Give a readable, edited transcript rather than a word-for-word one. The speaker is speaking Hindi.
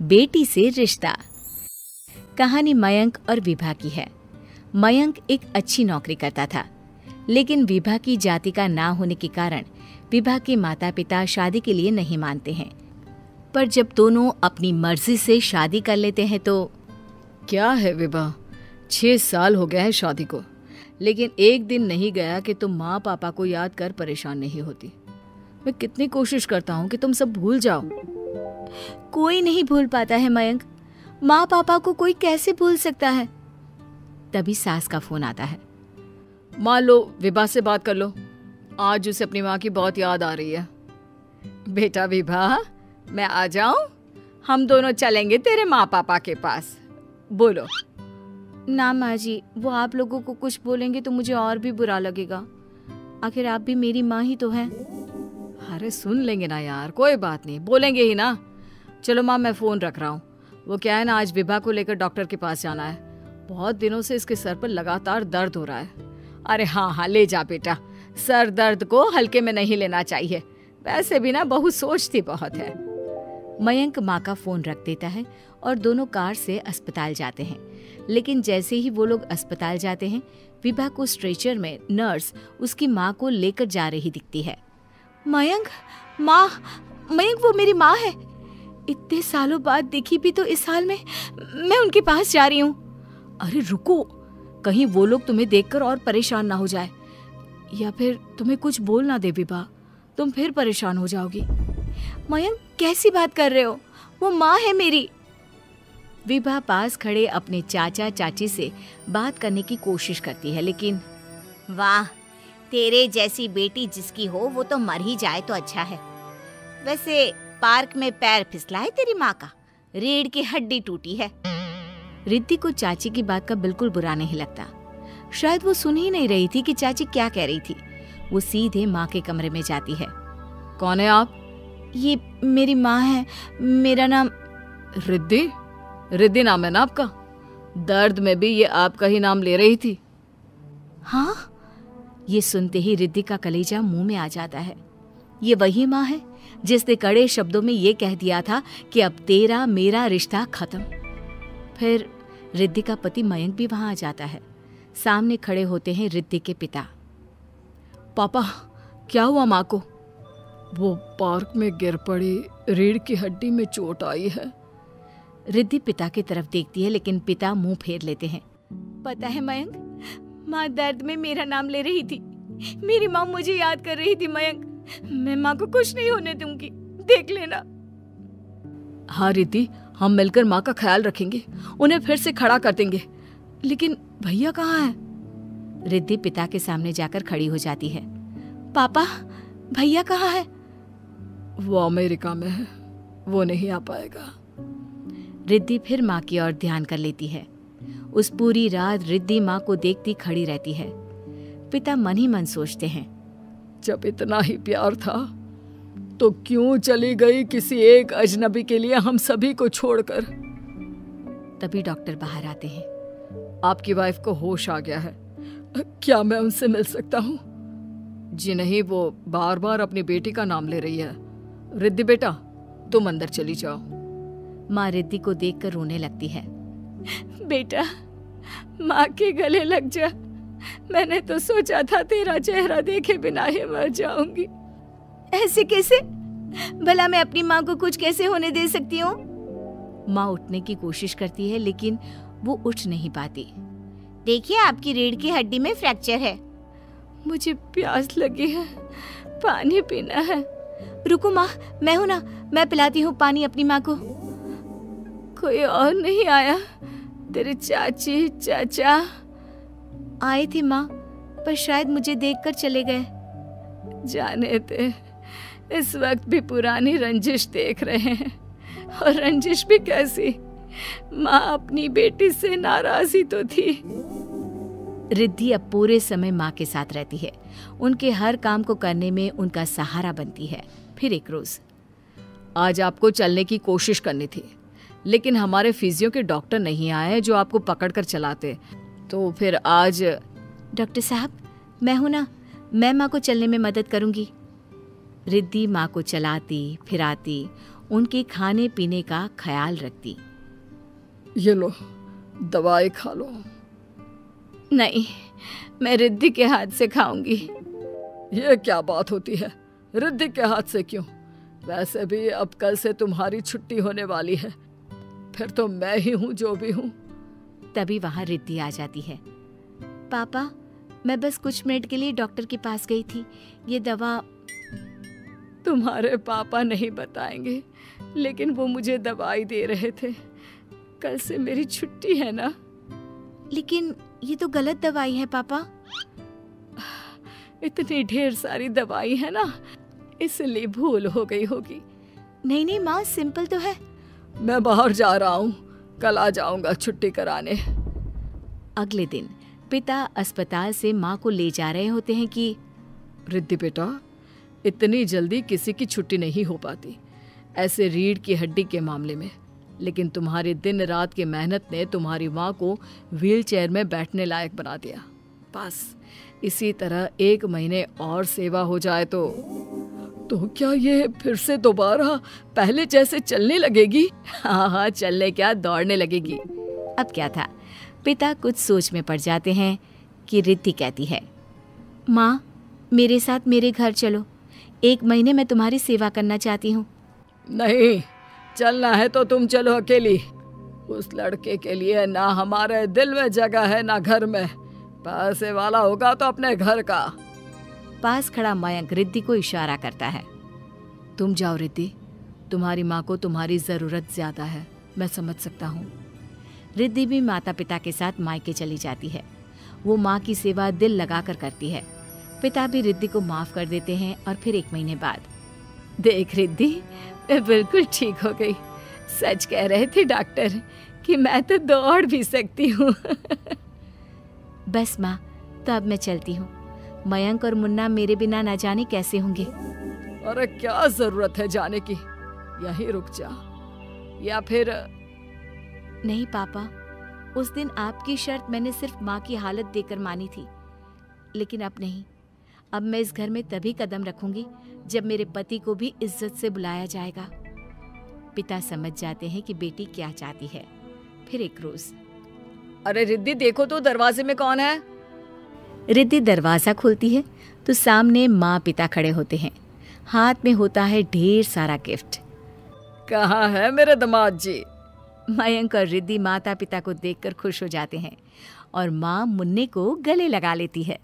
बेटी से रिश्ता। कहानी मयंक और विभा की है। मयंक एक अच्छी नौकरी करता था, लेकिन विभा की जाति का ना होने के कारण विभा के माता पिता शादी के लिए नहीं मानते हैं। पर जब दोनों अपनी मर्जी से शादी कर लेते हैं तो क्या है विभा, 6 साल हो गए हैं शादी को, लेकिन एक दिन नहीं गया कि तुम माँ पापा को याद कर परेशान नहीं होती। मैं कितनी कोशिश करता हूँ कि तुम सब भूल जाओ। कोई नहीं भूल पाता है मयंक, माँ पापा को कोई कैसे भूल सकता है। तभी सास का फोन आता है। माँ लो, विभा से बात कर लो, आज उसे अपनी माँ की बहुत याद आ रही है। बेटा विभा, मैं आ जाऊं? हम दोनों चलेंगे तेरे माँ पापा के पास। बोलो। ना माँ जी, वो आप लोगों को कुछ बोलेंगे तो मुझे और भी बुरा लगेगा। आखिर आप भी मेरी माँ ही तो हैं। अरे सुन लेंगे ना यार, कोई बात नहीं, बोलेंगे ही ना। चलो माँ, मैं फोन रख रहा हूँ। वो क्या है ना, आज विभा को लेकर डॉक्टर के पास जाना है। बहुत दिनों से इसके सर पर लगातार दर्द हो रहा है। अरे हाँ हाँ, ले जा बेटा, सर दर्द को हल्के में नहीं लेना चाहिए। वैसे भी ना बहू सोचती बहुत है। मयंक माँ का फोन रख देता है और दोनों कार से अस्पताल जाते हैं। लेकिन जैसे ही वो लोग अस्पताल जाते हैं, विभा को स्ट्रेचर में नर्स उसकी माँ को लेकर जा रही दिखती है। मयंक, माँ, मयंक वो मेरी माँ है। इतने सालों बाद देखी भी तो इस हाल में मैं उनके पास जा रही हूँ। अरे रुको, कहीं वो लोग तुम्हें देखकर और परेशान ना हो जाए, या फिर तुम्हें कुछ बोल ना दे विभा, तुम फिर परेशान हो जाओगी। मयंक कैसी बात कर रहे हो, वो माँ है मेरी। विभा पास खड़े अपने चाचा चाची से बात करने की कोशिश करती है, लेकिन वाह, तेरे जैसी बेटी जिसकी हो वो तो मर ही जाए तो अच्छा है। वैसे पार्क में पैर फिसला है तेरी माँ का, रीढ़ की हड्डी टूटी है। रिद्धि को चाची की बात का बिल्कुल बुरा नहीं लगता। शायद वो सुन ही नहीं रही थी कि चाची क्या कह रही थी। वो सीधे माँ के कमरे में जाती है। कौन है आप? ये मेरी माँ है, मेरा नाम रिद्धि। रिद्धि नाम है ना आपका? दर्द में भी ये आपका ही नाम ले रही थी। हाँ, ये सुनते ही रिद्धि का कलेजा मुंह में आ जाता है। ये वही माँ है जिसने कड़े शब्दों में ये कह दिया था कि अब तेरा मेरा रिश्ता खत्म। फिर रिद्धि का पति मयंक भी वहां आ जाता है। सामने खड़े होते हैं रिद्धि के पिता। पापा, क्या हुआ माँ को? वो पार्क में गिर पड़ी, रीढ़ की हड्डी में चोट आई है। रिद्धि पिता की तरफ देखती है, लेकिन पिता मुंह फेर लेते हैं। पता है मयंक, माँ दर्द में मेरा नाम ले रही थी। मेरी माँ मुझे याद कर रही थी मयंक। मैं माँ को कुछ नहीं होने दूंगी, देख लेना। हाँ रिद्धि, हम मिलकर माँ का ख्याल रखेंगे, उन्हें फिर से खड़ा कर देंगे। लेकिन भैया कहाँ हैं? रिद्धि पिता के सामने जाकर खड़ी हो जाती है। पापा, भैया कहाँ है? वो अमेरिका में है, वो नहीं आ पाएगा। रिद्धि फिर माँ की ओर ध्यान कर लेती है। उस पूरी रात रिद्धि माँ को देखती खड़ी रहती है। पिता मन ही मन सोचते हैं, जब इतना ही प्यार था तो क्यों चली गई किसी एक अजनबी के लिए हम सभी को छोड़कर। तभी डॉक्टर बाहर आते हैं। आपकी वाइफ को होश आ गया है, क्या मैं उनसे मिल सकता हूँ? जी नहीं, वो बार बार अपनी बेटी का नाम ले रही है। रिद्धि बेटा, तुम अंदर चली जाओ। माँ रिद्धि को देखकर रोने लगती है। बेटा, माँ के गले लग जा। मैंने तो सोचा था तेरा चेहरा देखे बिना ही मर जाऊंगी। ऐसे कैसे? भला मैं अपनी माँ को कुछ कैसे होने दे सकती हूँ? माँ उठने की कोशिश करती है, लेकिन वो उठ नहीं पाती। देखिए, आपकी रीढ़ की हड्डी में फ्रैक्चर है। मुझे प्यास लगी है, पानी पीना है। रुको माँ, मैं हूँ ना, मैं पिलाती हूँ पानी अपनी माँ को। कोई और नहीं आया? तेरे चाची चाचा आए थे माँ, पर शायद मुझे देखकर चले गए। जाने दे, इस वक्त भी पुरानी रंजिश देख रहे हैं। और रंजिश भी कैसी? माँ अपनी बेटी से नाराज ही तो थी। रिद्धि अब पूरे समय माँ के साथ रहती है। उनके हर काम को करने में उनका सहारा बनती है। फिर एक रोज, आज आपको चलने की कोशिश करनी थी, लेकिन हमारे फिजियो के डॉक्टर नहीं आए जो आपको पकड़कर चलाते, तो फिर आज। डॉक्टर साहब, मैं हूं ना, मैं माँ को चलने में मदद करूंगी। रिद्धि माँ को चलाती फिराती उनके खाने पीने का ख्याल रखती। ये लो, दवाई खा लो। नहीं, मैं रिद्धि के हाथ से खाऊंगी। ये क्या बात होती है? रिद्धि के हाथ से क्यों? वैसे भी अब कल से तुम्हारी छुट्टी होने वाली है, फिर तो मैं ही हूँ जो भी हूँ। तभी वहां रिद्धि आ जाती है। पापा, मैं बस कुछ मिनट के लिए डॉक्टर के पास गई थी। ये दवा। तुम्हारे पापा नहीं बताएंगे, लेकिन वो मुझे दवाई दे रहे थे। कल से मेरी छुट्टी है ना। लेकिन ये तो गलत दवाई है पापा। इतनी ढेर सारी दवाई है ना, इसलिए भूल हो गई होगी। नहीं नहीं माँ, सिंपल तो है। मैं बाहर जा रहा हूँ, कल आ जाऊंगा छुट्टी कराने। अगले दिन पिता अस्पताल से माँ को ले जा रहे होते हैं कि रिद्धि बेटा, इतनी जल्दी किसी की छुट्टी नहीं हो पाती, ऐसे रीढ़ की हड्डी के मामले में। लेकिन तुम्हारी दिन रात की मेहनत ने तुम्हारी माँ को व्हीलचेयर में बैठने लायक बना दिया। बस इसी तरह 1 महीने और सेवा हो जाए तो क्या ये फिर से दोबारा पहले जैसे चलने लगेगी? हाँ, चलने क्या, दौड़ने लगेगी। अब क्या था, पिता कुछ सोच में पड़ जाते हैं कि रिद्धि कहती है, माँ मेरे साथ मेरे घर चलो, 1 महीने मैं तुम्हारी सेवा करना चाहती हूँ। नहीं, चलना है तो तुम चलो अकेली। उस लड़के के लिए ना हमारे दिल में जगह है ना घर में। पैसे वाला होगा तो अपने घर का। पास खड़ा मयंक रिद्धि को इशारा करता है। तुम जाओ रिद्धि, तुम्हारी माँ को तुम्हारी जरूरत ज्यादा है, मैं समझ सकता हूँ। रिद्धि भी माता पिता के साथ मायके चली जाती है। वो माँ की सेवा दिल लगाकर करती है। पिता भी रिद्धि को माफ कर देते हैं और फिर 1 महीने बाद, देख रिद्धि, मैं बिल्कुल ठीक हो गई। सच कह रहे थे डॉक्टर कि मैं तो दौड़ भी सकती हूँ। बस माँ, तो अब मैं चलती हूँ। मयंक और मुन्ना मेरे बिना ना जाने कैसे होंगे। अरे क्या जरूरत है जाने की, यहीं रुक जा। या फिर नहीं पापा, उस दिन आपकी शर्त मैंने सिर्फ माँ की हालत देकर मानी थी, लेकिन अब नहीं। अब मैं इस घर में तभी कदम रखूंगी जब मेरे पति को भी इज्जत से बुलाया जाएगा। पिता समझ जाते हैं कि बेटी क्या चाहती है। फिर एक रोज, अरे रिद्धि देखो तो दरवाजे में कौन है? रिद्धि दरवाजा खोलती है तो सामने माँ पिता खड़े होते हैं। हाथ में होता है ढेर सारा गिफ्ट। कहाँ है मेरे दामाद जी? मयंक और रिद्धि माता पिता को देखकर खुश हो जाते हैं और माँ मुन्ने को गले लगा लेती है।